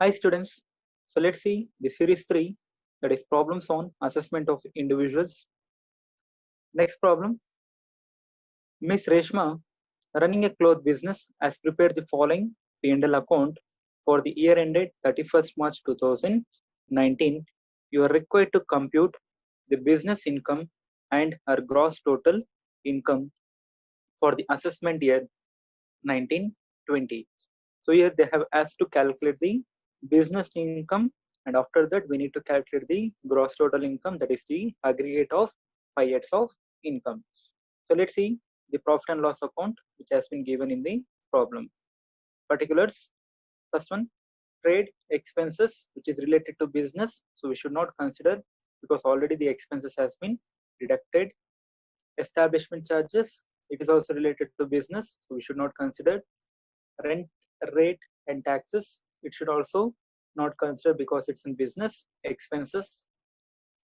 Hi students, so let's see the series 3, that is problems on assessment of individuals. Next problem, Miss Reshma, running a cloth business, has prepared the following P&L account for the year ended 31st March 2019. You are required to compute the business income and her gross total income for the assessment year 1920. So here they have asked to calculate the business income, and after that we need to calculate the gross total income, that is the aggregate of 5 years of income. So let's see the profit and loss account which has been given in the problem. Particulars, first one, trade expenses which is related to business, so we should not consider because already the expenses has been deducted. Establishment charges, it is also related to business, so we should not consider. Rent, rate and taxes, it should also not consider because it's in business. Expenses,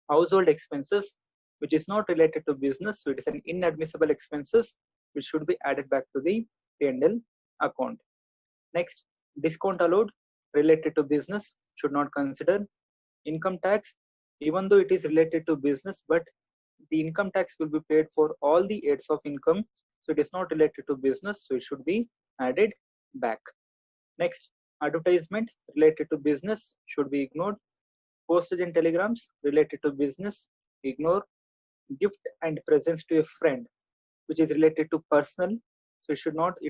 household expenses which is not related to business, so it is an inadmissible expenses which should be added back to the P&L account. Next, discount allowed related to business, should not consider. Income tax, even though it is related to business, but the income tax will be paid for all the aids of income, so it is not related to business, so it should be added back. Next, advertisement related to business should be ignored. Postage and telegrams related to business, ignore. Gift and presents to a friend which is related to personal, so it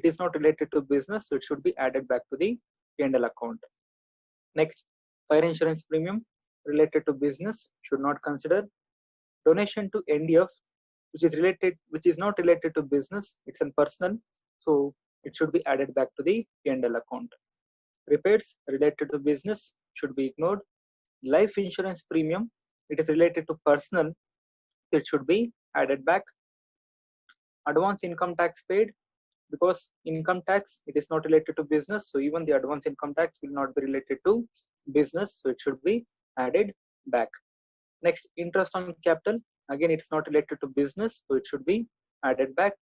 is not related to business, so it should be added back to the P&L account. Next, fire insurance premium related to business, should not consider. Donation to NDF which is not related to business, it's in personal, so it should be added back to the P&L account. Repairs related to business should be ignored. Life insurance premium, it is related to personal, so it should be added back. Advance income tax paid, because income tax, it is not related to business, so even the advance income tax will not be related to business, so it should be added back. Next, interest on capital, again it's not related to business, so it should be added back.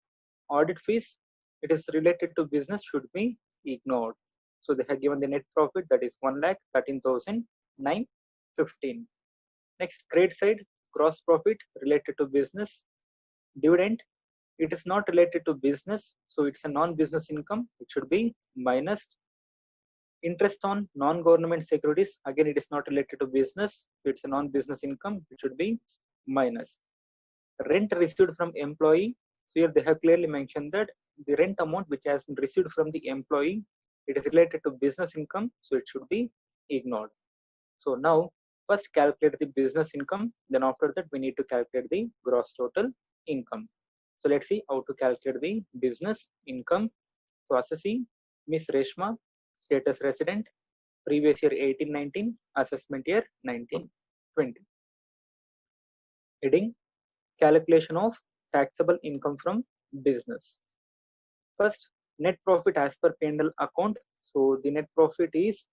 Audit fees, it is related to business, should be ignored. So they have given the net profit, that is 1,13,915. Next, credit side, gross profit related to business. Dividend, it is not related to business, so it's a non-business income, it should be minus. Interest on non-government securities, again it is not related to business, so it's a non-business income, it should be minus. Rent received from employee, so here they have clearly mentioned that the rent amount which has been received from the employee, it is related to business income, so it should be ignored. So now first calculate the business income, then after that we need to calculate the gross total income. So let's see how to calculate the business income. So assessee Miss Reshma, status resident, previous year 1819, assessment year 1920. Heading, calculation of taxable income from business. First, net profit as per P&L account. So the net profit is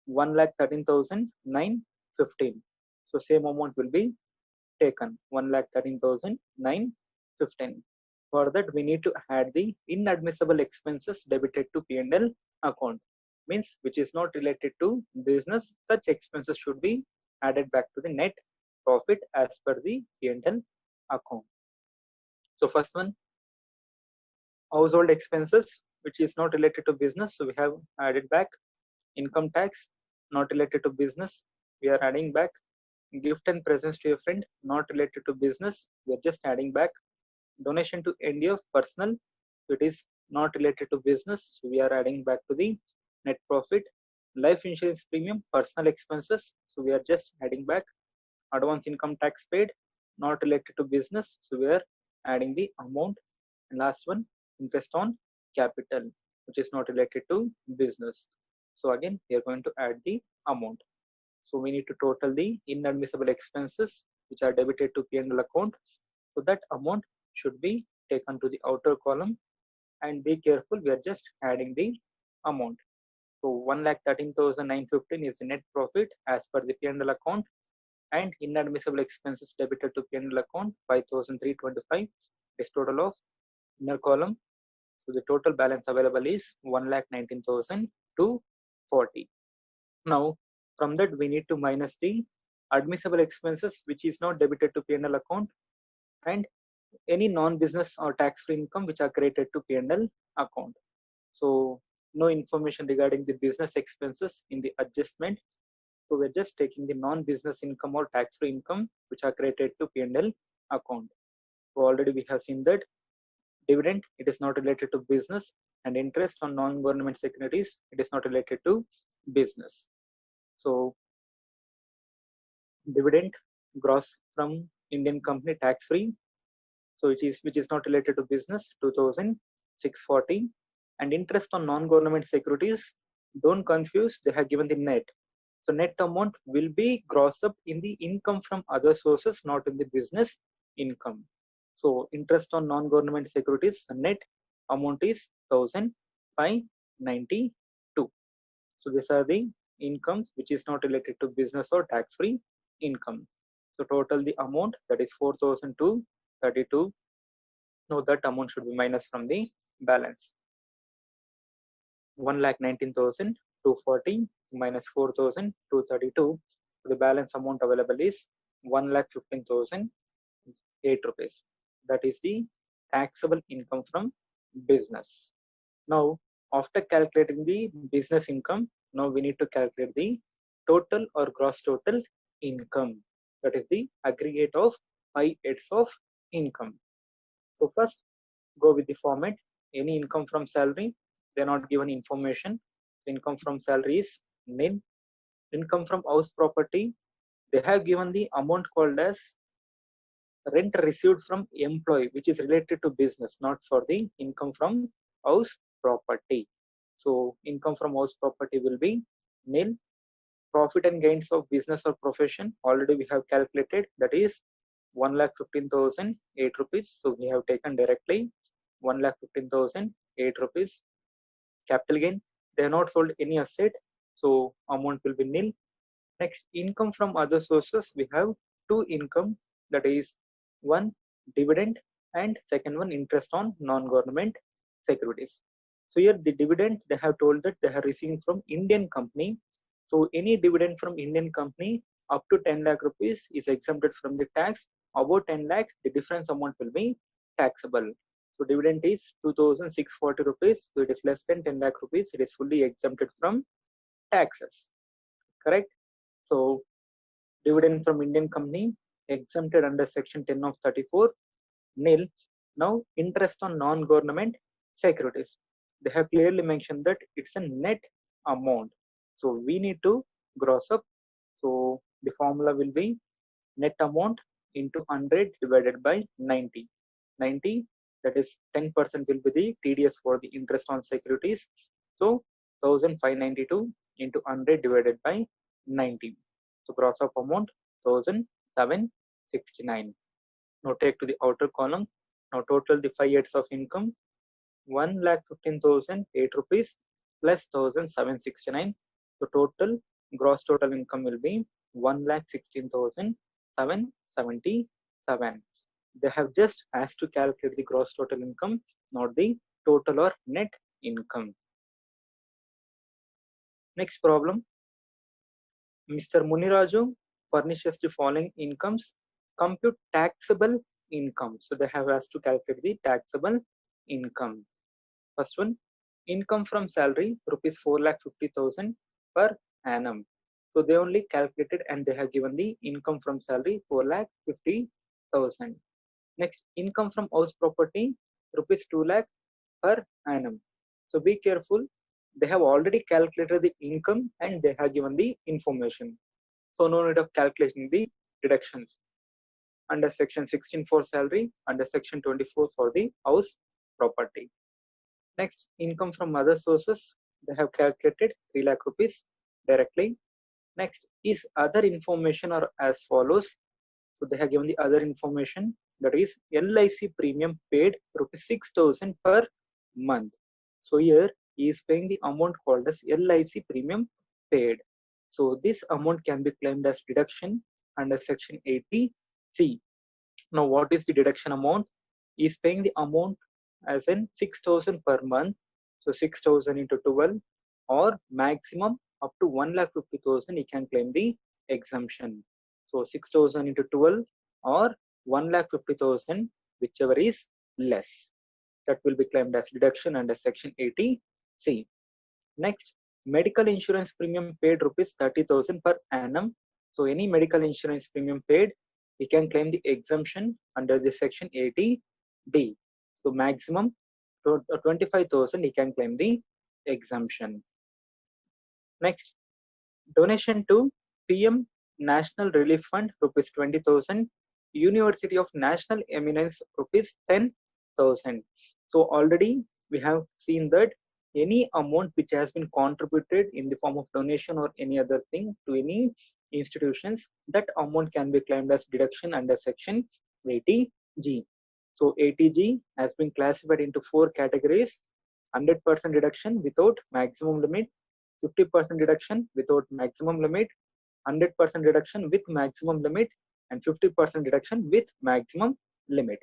1,13,915. So same amount will be taken, 1,13,915. For that we need to add the inadmissible expenses debited to P&L account, means which is not related to business. Such expenses should be added back to the net profit as per the P&L account. So first one, household expenses which is not related to business, so we have added back. Income tax, not related to business, we are adding back. Gift and presents to a friend, not related to business, we are just adding back. Donation to NDF, personal, so it is not related to business, so we are adding back to the net profit. Life insurance premium, personal expenses, so we are just adding back. Advance income tax paid, not related to business, so we are adding the amount. And last one, interest on capital, which is not related to business, so again we are going to add the amount. So we need to total the inadmissible expenses which are debited to P&L account, so that amount should be taken to the outer column, and be careful, we are just adding the amount. So 1,13,915 is the net profit as per the P&L account, and inadmissible expenses debited to P&L account 5,325 is total of inner column. So the total balance available is 1,19,240. Now, from that we need to minus the admissible expenses which is not debited to P&L account, and any non-business or tax-free income which are credited to P&L account. So no information regarding the business expenses in the adjustment. So we're just taking the non-business income or tax-free income which are credited to P&L account. So already we have seen that dividend, it is not related to business, and interest on non-government securities, it is not related to business. So dividend gross from Indian company tax-free, so which is not related to business, 2,640, and interest on non-government securities, don't confuse, they have given the net. So net amount will be gross up in the income from other sources, not in the business income. So interest on non-government securities, net amount is 1,592. So these are the incomes which is not related to business or tax-free income. So total the amount, that is 4,232. Now that amount should be minus from the balance. 1,19,240 minus 4,232. So the balance amount available is 1,15,008 rupees. That is the taxable income from business. Now, after calculating the business income, now we need to calculate the total or gross total income. That is the aggregate of 5 heads of income. So first, go with the format. Any income from salary, they're not given information. Income from salary is nil. Income from house property, they have given the amount called as rent received from employee, which is related to business, not for the income from house property. So income from house property will be nil. Profit and gains of business or profession, already we have calculated, that is 1,15,008 rupees. So we have taken directly 1,15,008 rupees. Capital gain, they have not sold any asset, so amount will be nil. Next, income from other sources, we have two income, that is one dividend and second one interest on non-government securities. So here the dividend, they have told that they are receiving from Indian company. So any dividend from Indian company up to 10 lakh rupees is exempted from the tax. About 10 lakh, the difference amount will be taxable. So dividend is 2,640 rupees. So it is less than 10 lakh rupees. It is fully exempted from taxes. Correct? So dividend from Indian company exempted under section 10 of 34, nil. Now interest on non-government securities, they have clearly mentioned that it's a net amount. So we need to gross up. So the formula will be net amount into 100 divided by 90. 90, that is 10% will be the TDS for the interest on securities. So 1,592 into 100 divided by 90. So gross up amount 1,769. Now take to the outer column. Now total the 5 heads of income, 1,15,008 rupees plus 1,769. So total gross total income will be 1,16,777. They have just asked to calculate the gross total income, not the total or net income. Next problem. Mr. Muniraju furnishes the following incomes. Compute taxable income. So they have asked to calculate the taxable income. First one, income from salary, rupees 4,50,000 per annum. So they only calculated and they have given the income from salary 4,50,000. Next, income from house property, rupees 2 lakh per annum. So be careful. They have already calculated the income and they have given the information. So no need of calculating the deductions. Under section 16 for salary, under section 24 for the house property. Next, income from other sources, they have calculated 3 lakh rupees directly. Next is other information are as follows. So they have given the other information, that is LIC premium paid rupees 6,000 per month. So here he is paying the amount called as LIC premium paid. So this amount can be claimed as deduction under section 80C. Now what is the deduction amount? He is paying the amount as in 6,000 per month. So 6,000 into 12 or maximum up to 1,50,000 he can claim the exemption. So 6,000 into 12 or 1,50,000, whichever is less, that will be claimed as deduction under section 80C. Next, medical insurance premium paid rupees 30,000 per annum. So any medical insurance premium paid, he can claim the exemption under the section 80D. So maximum 25,000 he can claim the exemption. Next, donation to PM National Relief Fund rupees 20,000, University of National Eminence rupees 10,000. So already we have seen that any amount which has been contributed in the form of donation or any other thing to any institutions, that amount can be claimed as deduction under section 80G. So 80G has been classified into 4 categories: 100% deduction without maximum limit, 50% deduction without maximum limit, 100% deduction with maximum limit, and 50% deduction with maximum limit.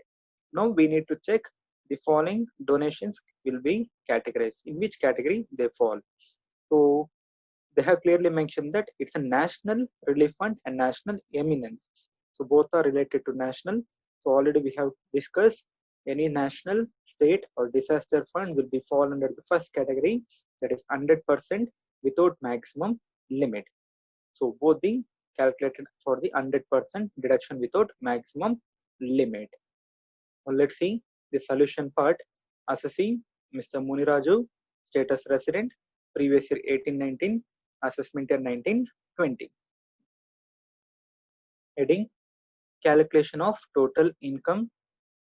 Now we need to check the following donations will be categorized, in which category they fall. So they have clearly mentioned that it's a national relief fund and national eminence. So both are related to national. So already we have discussed any national, state or disaster fund will be fall under the first category, that is 100% without maximum limit. So both the calculated for the 100% deduction without maximum limit. Well, let's see the solution part. Assessee Mr. Muniraju, status resident, previous year 1819, assessment year 1920. Heading, calculation of total income.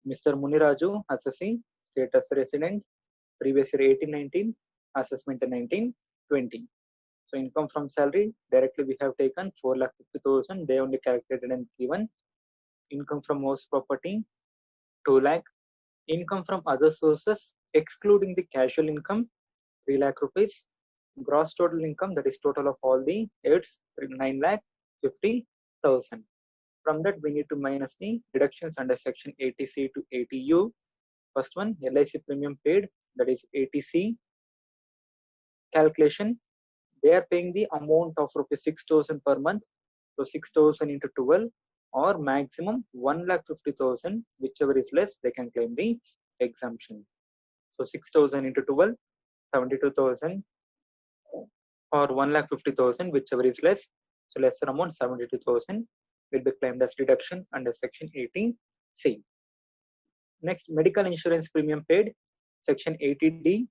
Mr. Muniraju, assessee, status resident, previous year 1819, assessment year 1920. So income from salary, directly we have taken 4,50,000, they only calculated and given. Income from house property, 2 lakh. Income from other sources, excluding the casual income, 3 lakh rupees. Gross total income, that is total of all the aids, 9,50,000. From that, we need to minus the deductions under section 80C to 80U. First one, LIC premium paid, that is 80C. Calculation, they are paying the amount of rupees 6,000 per month. So 6,000 into 12 or maximum 1,50,000, whichever is less, they can claim the exemption. So 6,000 into 12, 72,000 or 1,50,000, whichever is less. So lesser amount 72,000 will be claimed as deduction under section 18C. Next, medical insurance premium paid, section 80D,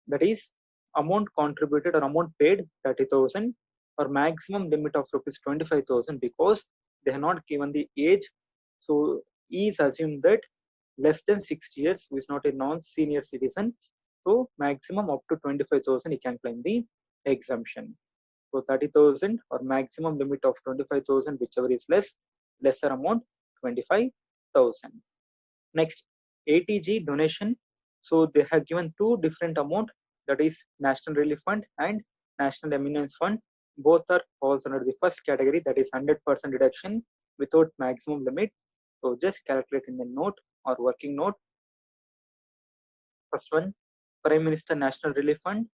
that is amount contributed or amount paid 30,000 or maximum limit of rupees 25,000, because they have not given the age. So he is assumed that less than 60 years, who is not a non-senior citizen. So maximum up to 25,000 he can claim the exemption. So 30,000 or maximum limit of 25,000, whichever is less, lesser amount 25,000. Next, 80G donation. So they have given 2 different amount, that is National Relief Fund and National Eminence Fund. Both are falls under the first category, that is 100% deduction without maximum limit. So just calculate in the note or working note. First one, Prime Minister National Relief Fund,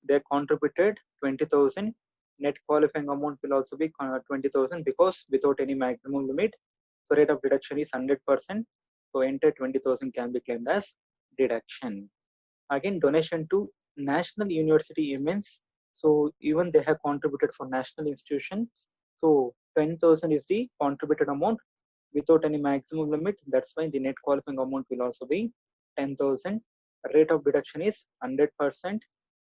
they contributed 20,000. Net qualifying amount will also be 20,000 because without any maximum limit. So rate of deduction is 100%. So enter 20,000 can be claimed as deduction. Again, donation to National University Eminence. So even they have contributed for national institution. So 10,000 is the contributed amount without any maximum limit. That's why the net qualifying amount will also be 10,000. Rate of deduction is 100%.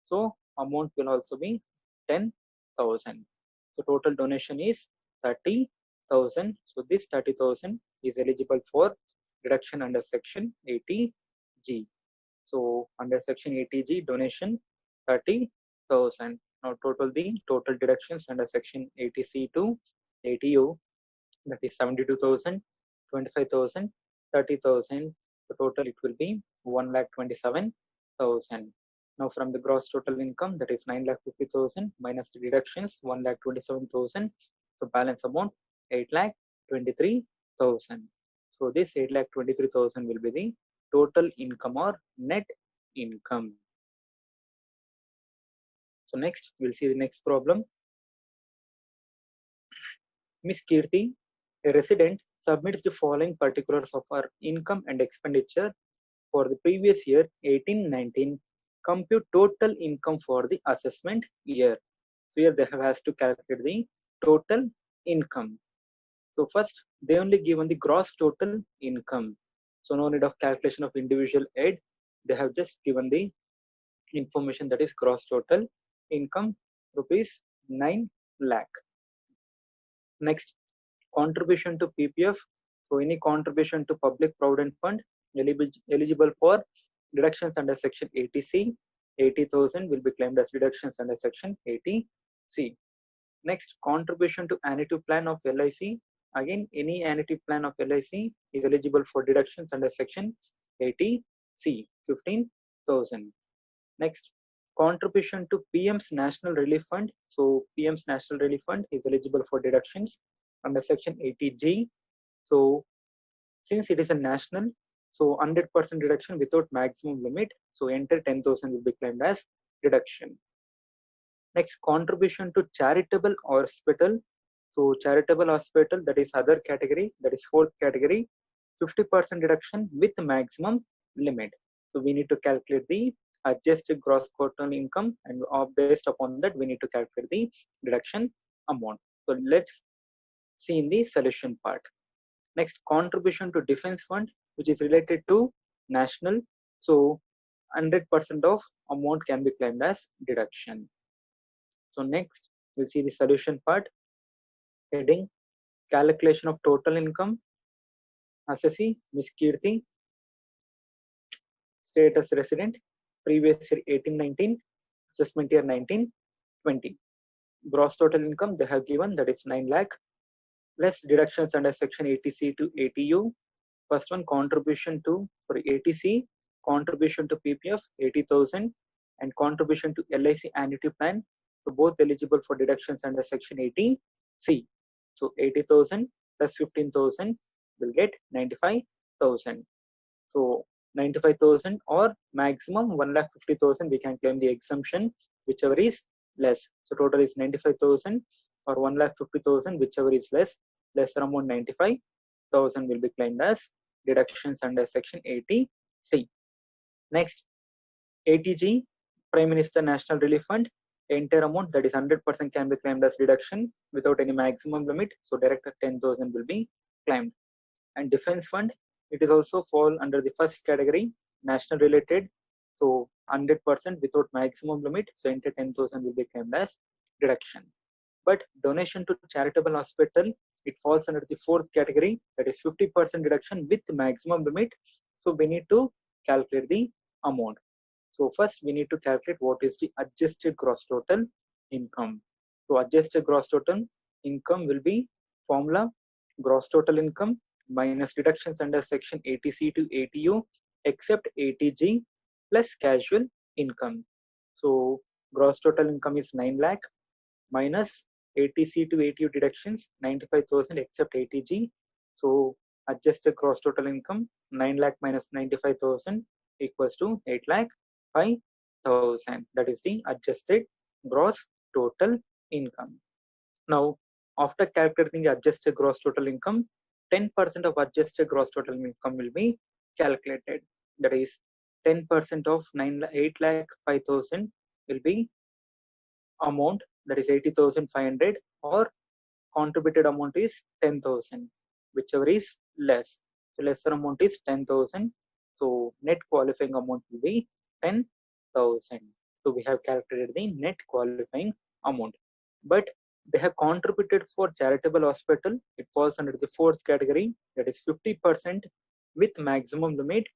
So amount will also be 10,000. So total donation is 30,000. So this 30,000 is eligible for deduction under section 80G. So under section 80G, donation 30,000. Now the total deductions under section 80C to 80U, that is 72,000, 25,000, 30,000. The total it will be 1,27,000. Now from the gross total income, that is 9,50,000 minus the deductions 1,27,000. So balance amount 8,23,000. So this 8,23,000 will be the total income or net income. So So next, we'll see the next problem. Miss Kirti, a resident, submits the following particulars of her income and expenditure for the previous year 18-19. Compute total income for the assessment year. So here they have has to calculate the total income. So first, they only given the gross total income. So no need of calculation of individual aid. They have just given the information that is gross total income rupees 9 lakh. Next, contribution to PPF. So any contribution to public provident fund eligible for deductions under section 80C, 80,000 will be claimed as deductions under section 80C. Next, contribution to annuity plan of LIC. Again, any annuity plan of LIC is eligible for deductions under section 80C, 15,000. Next, contribution to PM's National Relief Fund. So PM's National Relief Fund is eligible for deductions under section 80G. So since it is a national, so 100% deduction without maximum limit. So enter 10,000 will be claimed as deduction. Next, contribution to charitable hospital. So charitable hospital, that is other category, that is fourth category, 50% deduction with maximum limit. So we need to calculate the adjusted gross total income, and based upon that we need to calculate the deduction amount. So let's see in the solution part. Next, contribution to defense fund, which is related to national. So 100% of amount can be claimed as deduction. So next, we'll see the solution part. Heading, calculation of total income. Assessee, Miss Kirti, status resident, previous year 18-19, assessment year 19-20. Gross total income they have given, that is 9 lakh, less deductions under section 80C to 80U. First one, contribution to, for 80C, contribution to PPF 80,000 and contribution to LIC annuity plan. So both eligible for deductions under section 80C. So 80,000 plus 15,000 will get 95,000. So 95,000 or maximum 1,50,000 we can claim the exemption, whichever is less. So total is 95,000 or 1,50,000, whichever is less. Lesser amount 95,000 will be claimed as deductions under section 80C. Next, 80G, Prime Minister National Relief Fund. Entire amount, that is 100% can be claimed as deduction without any maximum limit. So direct 10,000 will be claimed. And defense fund, it is also fall under the first category, national related. So 100% without maximum limit. So entire 10,000 will be claimed as deduction. But donation to charitable hospital, it falls under the fourth category, that is 50% deduction with maximum limit. So we need to calculate the amount. So first we need to calculate what is the adjusted gross total income. So adjusted gross total income will be formula gross total income minus deductions under section 80C to 80U except 80G plus casual income. So gross total income is 9 lakh minus 80C to 80U deductions 95,000 except 80G. So adjusted gross total income 9 lakh minus 95,000 equals to 8 lakh 5,000. That is the adjusted gross total income. Now, after calculating the adjusted gross total income, 10% of adjusted gross total income will be calculated. That is 10% of 8 lakh 5,000 will be amount, that is 80,500, or contributed amount is 10,000, whichever is less. So lesser amount is 10,000. So net qualifying amount will be 10,000. So we have calculated the net qualifying amount. But they have contributed for charitable hospital. It falls under the fourth category, that is 50% with maximum limit.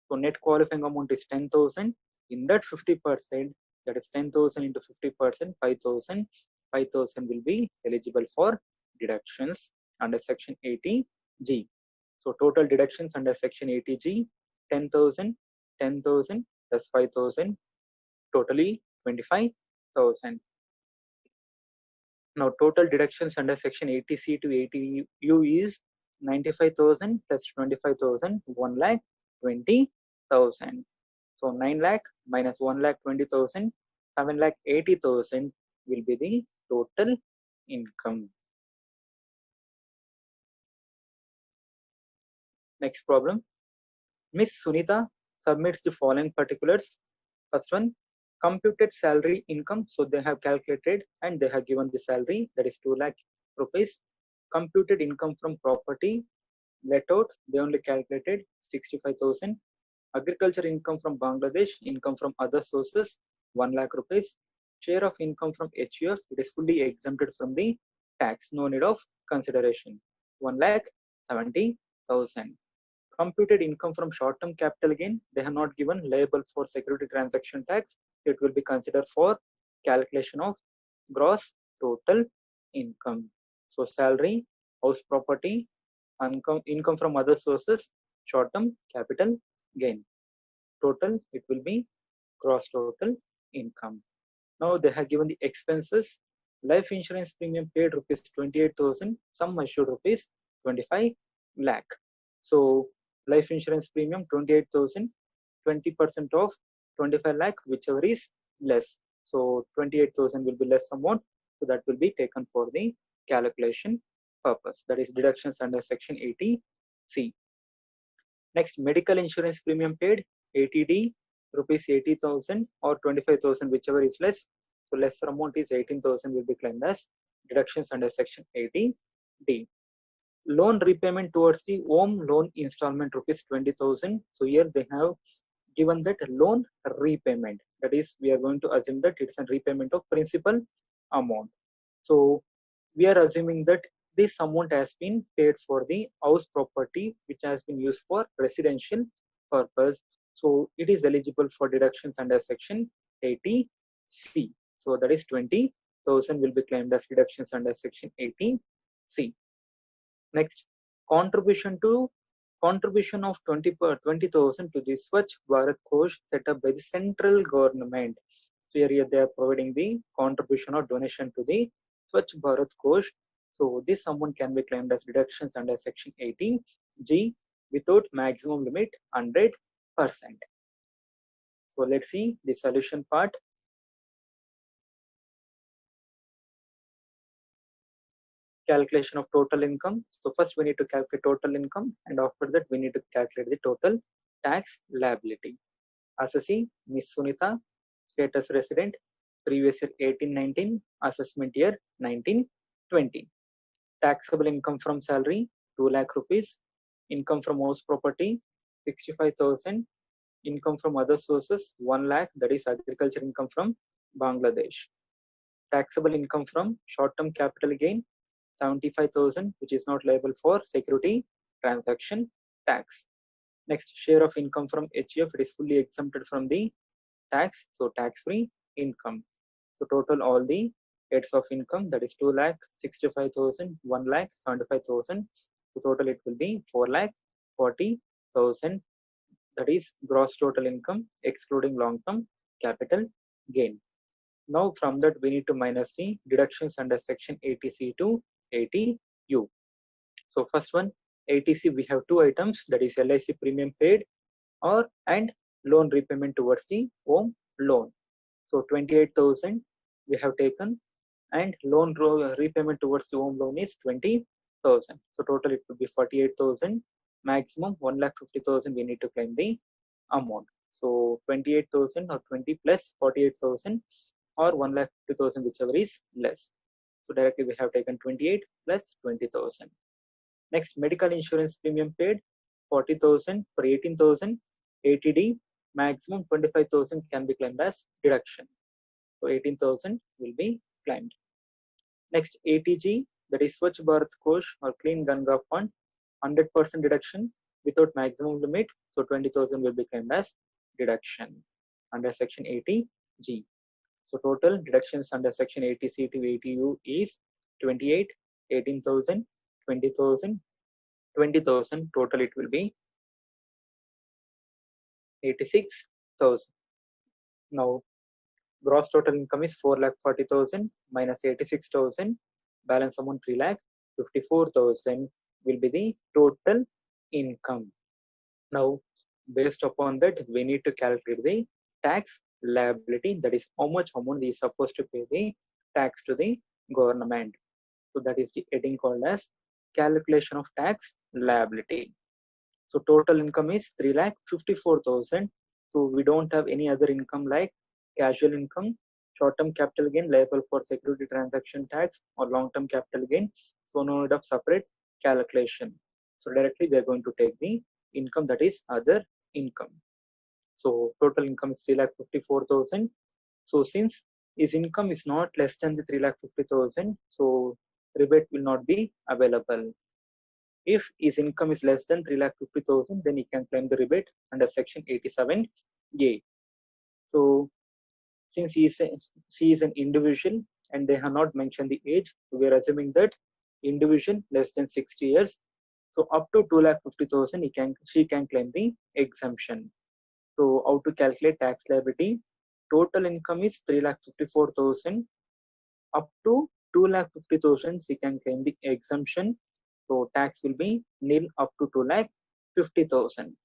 So net qualifying amount is 10,000. In that 50%, that is 10,000 into 50%, 5,000. 5,000 will be eligible for deductions under section 80G. So total deductions under section 80G, 10,000, 10,000 plus 5,000, totally 25,000. Now total deductions under section 80C to 80U is 95,000 plus 25,000, 1,20,000. So 9 lakh minus 1,20,000 7,80,000 will be the total income. Next problem. Miss Sunita submits the following particulars. First one, computed salary income. So they have calculated and they have given the salary, that is 2 lakh rupees. Computed income from property, let out, they only calculated 65,000. Agriculture income from Bangladesh, income from other sources, 1 lakh rupees. Share of income from HUF, it is fully exempted from the tax, no need of consideration, 1,70,000. Computed income from short-term capital gain, they have not given, liable for security transaction tax. It will be considered for calculation of gross total income. So salary, house property, income from other sources, short-term capital gain. Total, it will be gross total income. Now they have given the expenses. Life insurance premium paid rupees 28,000, sum assured rupees 25 lakh. So life insurance premium 28,000, 20% of 25 lakh, whichever is less. So 28,000 will be less amount, so that will be taken for the calculation purpose, that is deductions under section 80C. Next, medical insurance premium paid 80D, rupees 80,000 or 25,000, whichever is less. So lesser amount is 18,000 will be claimed as deductions under section 80D. Loan repayment towards the home loan installment rupees 20,000. So here they have given that loan repayment, that is we are going to assume that it's a repayment of principal amount. So we are assuming that this amount has been paid for the house property which has been used for residential purpose. So it is eligible for deductions under section 80C. So that is 20,000 will be claimed as deductions under section 80C. Next, contribution of 20,000 to the Swachh Bharat Kosh set up by the central government. So here they are providing the contribution or donation to the Swachh Bharat Kosh. So this amount can be claimed as deductions under section 18G without maximum limit 100%. So let's see the solution part. Calculation of total income. So first we need to calculate total income, and after that we need to calculate the total tax liability. Assessee Miss Sunita, status resident, previous year 18-19, assessment year 19-20. Taxable income from salary 2 lakh rupees, income from house property 65,000, income from other sources 1 lakh, that is agriculture income from Bangladesh. Taxable income from short-term capital gain 75,000, which is not liable for security transaction tax. Next, share of income from HUF, it is fully exempted from the tax, so tax-free income. So total all the heads of income, that is 2 lakh, 65,000, 1 lakh, 75,000. So total it will be 4 lakh, 40,000. That is gross total income excluding long-term capital gain. Now from that we need to minus the deductions under section 80C to 80U. So first one, 80C, we have two items, that is LIC premium paid and loan repayment towards the home loan. So 28,000 we have taken, and loan repayment towards the home loan is 20,000. So total it would be 48,000. Maximum 1,50,000 we need to claim the amount. So 28,000 or 20 plus 48,000 or 1,50,000, whichever is less. So directly we have taken 28 plus 20,000. Next, medical insurance premium paid 40,000 for 18,000. 80D, maximum 25,000 can be claimed as deduction. So 18,000 will be claimed. Next, 80G, that is Swachh Bharat Kosh or Clean Ganga Fund, 100% deduction without maximum limit. So 20,000 will be claimed as deduction under section 80G. So total deductions under section 80C to 80U is 28, 18,000, 20,000, 20,000. Total it will be 86,000. Now gross total income is 4,40,000 minus 86,000. Balance amount 3,54,000 will be the total income. Now based upon that we need to calculate the tax liability, that is how much amount he is supposed to pay the tax to the government. So that is the heading called as calculation of tax liability. So total income is 3,54,000. So we don't have any other income like casual income, short-term capital gain liable for security transaction tax, or long-term capital gain. So no need of separate calculation. So directly we are going to take the income, that is other income. So total income is 3,54,000. So since his income is not less than the 3,50,000, so rebate will not be available. If his income is less than 3,50,000, then he can claim the rebate under section 87A. So since she is an individual and they have not mentioned the age, we are assuming that individual less than 60 years. So up to 2,50,000, she can claim the exemption. So how to calculate tax liability? Total income is 3,54,000. Up to 2,50,000, she can claim the exemption. So tax will be nil up to 2,50,000.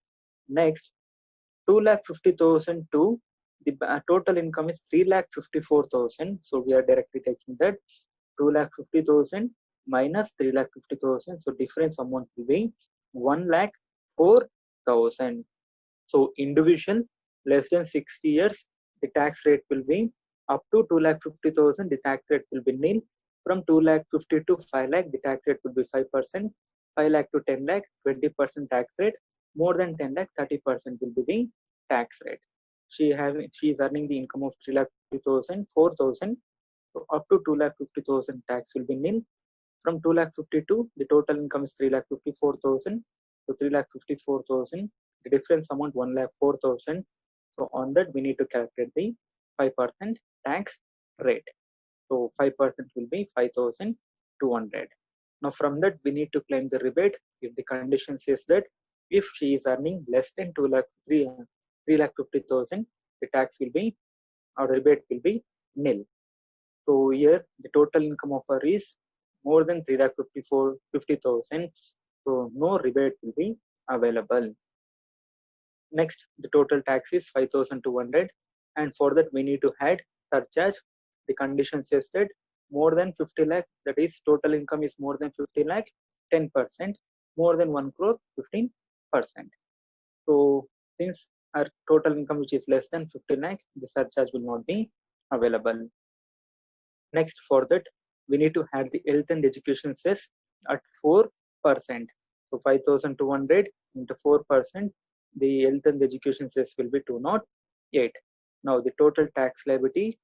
Next, 2,50,000 to the total income is 3,54,000. So we are directly taking that 2,50,000 minus 3,50,000. So difference amount will be 1,04,000. So individual less than 60 years, the tax rate will be up to 2,50,000. The tax rate will be nil. From 2,50,000 to 5,00,000, the tax rate will be 5%. 5,00,000 to 10,00,000, 20% tax rate. More than 10,00,000, 30% will be the tax rate. She is earning the income of 3,50,000, 4,000. So up to 2,50,000, tax will be nil. From 2,52,000, the total income is 3,54,000. So 3,54,000, the difference amount 1,04,000. So on that we need to calculate the 5% tax rate. So 5% will be 5,200. Now from that we need to claim the rebate if the condition says that if she is earning less than 3,50,000, the tax will be, or rebate will be nil. So here the total income of her is more than 3,50,000. So no rebate will be available. Next, the total tax is 5,200, and for that we need to add surcharge. The condition says that more than 50 lakh, that is total income is more than 50 lakh, 10%, more than 1 crore, 15%. So since our total income which is less than 50 lakh, the surcharge will not be available. Next, for that we need to add the health and education cess at 4%. So 5,200 into 4%, the health and education cess will be 208. Now the total tax liability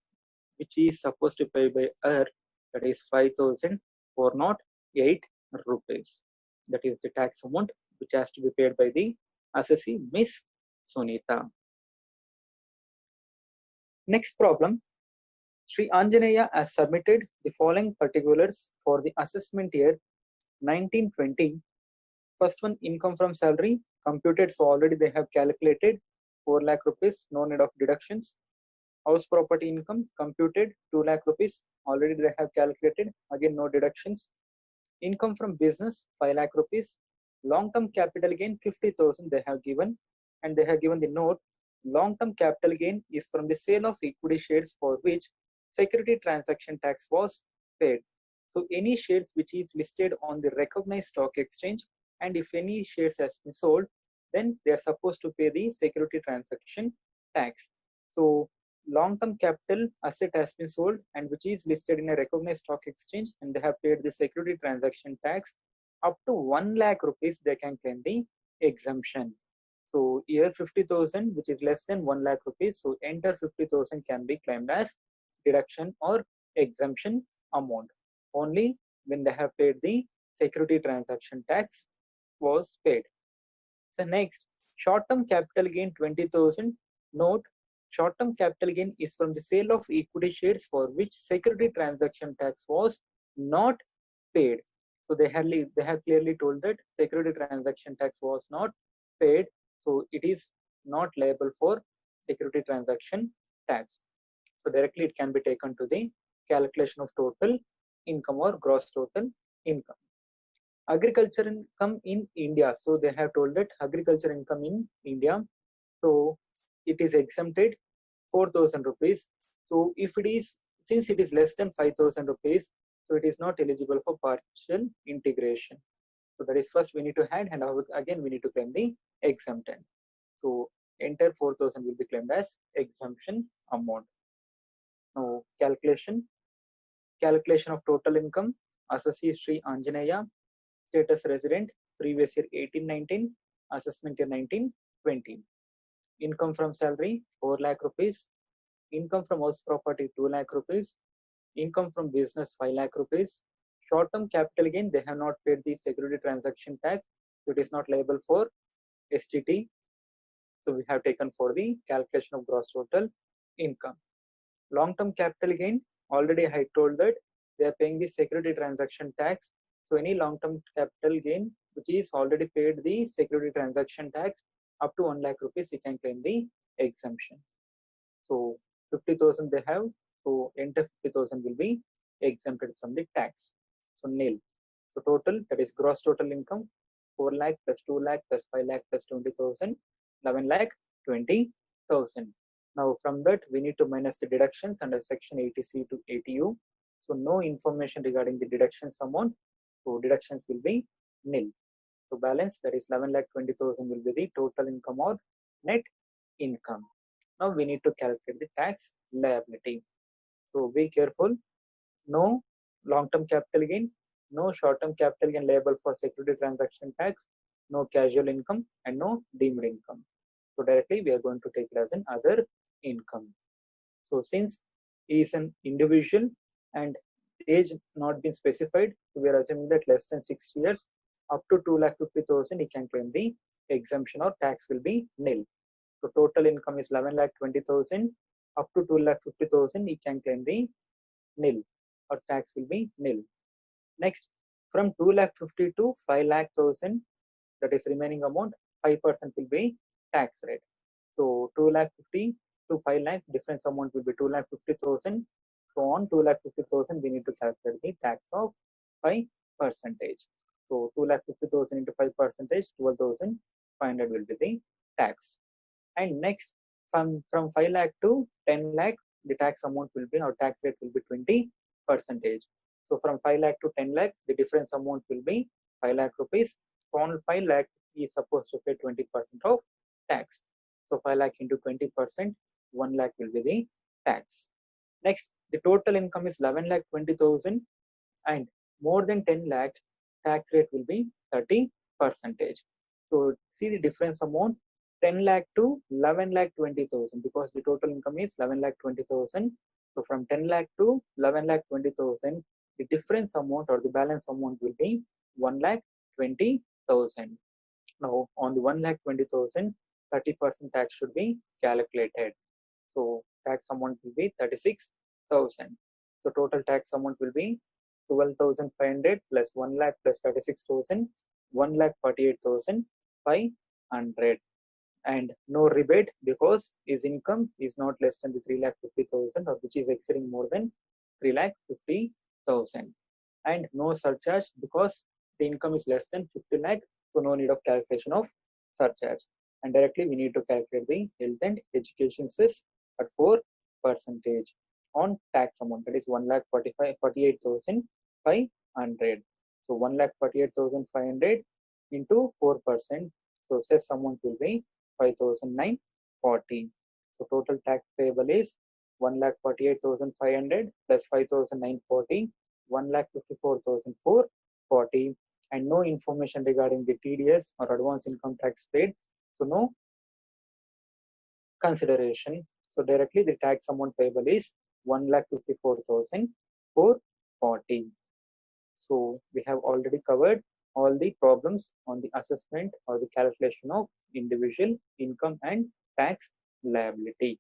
which is supposed to pay by her, that is 5,408 rupees. That is the tax amount which has to be paid by the assessee, Miss Sunita. Next problem. Sri Anjaneya has submitted the following particulars for the assessment year 1920. First one, income from salary computed, so already they have calculated 4 lakh rupees, no need of deductions. House property income computed 2 lakh rupees, already they have calculated, again no deductions. Income from business 5 lakh rupees. Long-term capital gain 50,000 they have given, and they have given the note. Long-term capital gain is from the sale of equity shares for which security transaction tax was paid. So any shares which is listed on the recognized stock exchange, and if any shares has been sold, then they are supposed to pay the security transaction tax. So long-term capital asset has been sold and which is listed in a recognized stock exchange, and they have paid the security transaction tax. Up to 1 lakh rupees they can claim the exemption. So here 50,000 which is less than 1 lakh rupees, so enter 50,000 can be claimed as deduction or exemption amount only when they have paid the security transaction tax was paid. So next, short-term capital gain 20,000. Note, short-term capital gain is from the sale of equity shares for which security transaction tax was not paid. So they have clearly told that security transaction tax was not paid, so it is not liable for security transaction tax. So directly it can be taken to the calculation of total income or gross total income. Agriculture income in India. So they have told that agriculture income in India, so it is exempted 4,000 rupees. So if it is, since it is less than 5,000 rupees, so it is not eligible for partial integration. So that is first we need to add, and again we need to claim the exemption. So entire 4,000 will be claimed as exemption amount. Now calculation of total income. Assessee Sri Anjaneya, status resident, previous year 18-19, assessment year 19-20. Income from salary 4 lakh rupees, income from house property 2 lakh rupees, income from business 5 lakh rupees. Short term capital gain, they have not paid the security transaction tax, so it is not liable for STT. So we have taken for the calculation of gross total income. Long term capital gain, already I told that they are paying the security transaction tax. So any long term capital gain which is already paid the security transaction tax up to 1 lakh rupees, you can claim the exemption. So 50,000 they have, so entire 50,000 will be exempted from the tax. So nil. So total, that is gross total income, 4 lakh plus 2 lakh plus 5 lakh plus 20,000, 11 lakh 20,000. Now from that we need to minus the deductions under section 80C to 80U. So no information regarding the deductions amount. So deductions will be nil. So balance, that is 11 lakh 20,000 will be the total income or net income. Now we need to calculate the tax liability. So be careful. No long-term capital gain, no short-term capital gain liable for security transaction tax, no casual income, and no deemed income. So directly we are going to take it as an other income. So since he is an individual and age not been specified, so we are assuming that less than 6 years, up to 2,50,000 he can claim the exemption or tax will be nil. So total income is 11 lakh 20,000, up to 2,50,000 he can claim the nil or tax will be nil. Next, from 2,50,000 to 5,00,000, that is remaining amount, 5% will be tax rate. So 2,50,000 to 5 lakh, difference amount will be 2,50,000. So on 2,50,000 we need to calculate the tax of 5%. So 2,50,000 into 5%, 12,500 will be the tax. And next, from 5 lakh to 10 lakh, the tax amount will be, or tax rate will be 20%. So from 5 lakh to 10 lakh, the difference amount will be 5 lakh rupees. So on 5 lakh, he is supposed to pay 20% of tax. So 5 lakh into 20%, 1 lakh will be the tax. Next, the total income is 11 lakh 20,000 and more than 10 lakh, tax rate will be 30%. So see the difference amount, 10 lakh to 11 lakh 20,000, because the total income is 11 lakh 20,000. So from 10 lakh to 11 lakh 20,000, the difference amount or the balance amount will be 1 lakh 20,000. Now on the 1 lakh 20,000, 30% tax should be calculated. So tax amount will be 36,000. So total tax amount will be 12,500 plus 1 lakh plus 36,000, 1,48,500. And no rebate because his income is not less than the 3,50,000 or which is exceeding more than 3,50,000. And no surcharge because the income is less than 50 lakh, so no need of calculation of surcharge. And directly we need to calculate the health and education cess at 4% on tax amount, that is 1,48,500. So 1,48,500 into 4%. So cess amount will be 5,940. So total tax payable is 1,48,500 plus 5,940, 1,54,440, and no information regarding the TDS or advance income tax paid. So no consideration. So directly the tax amount payable is 1,54,440. So we have already covered all the problems on the assessment or the calculation of individual income and tax liability.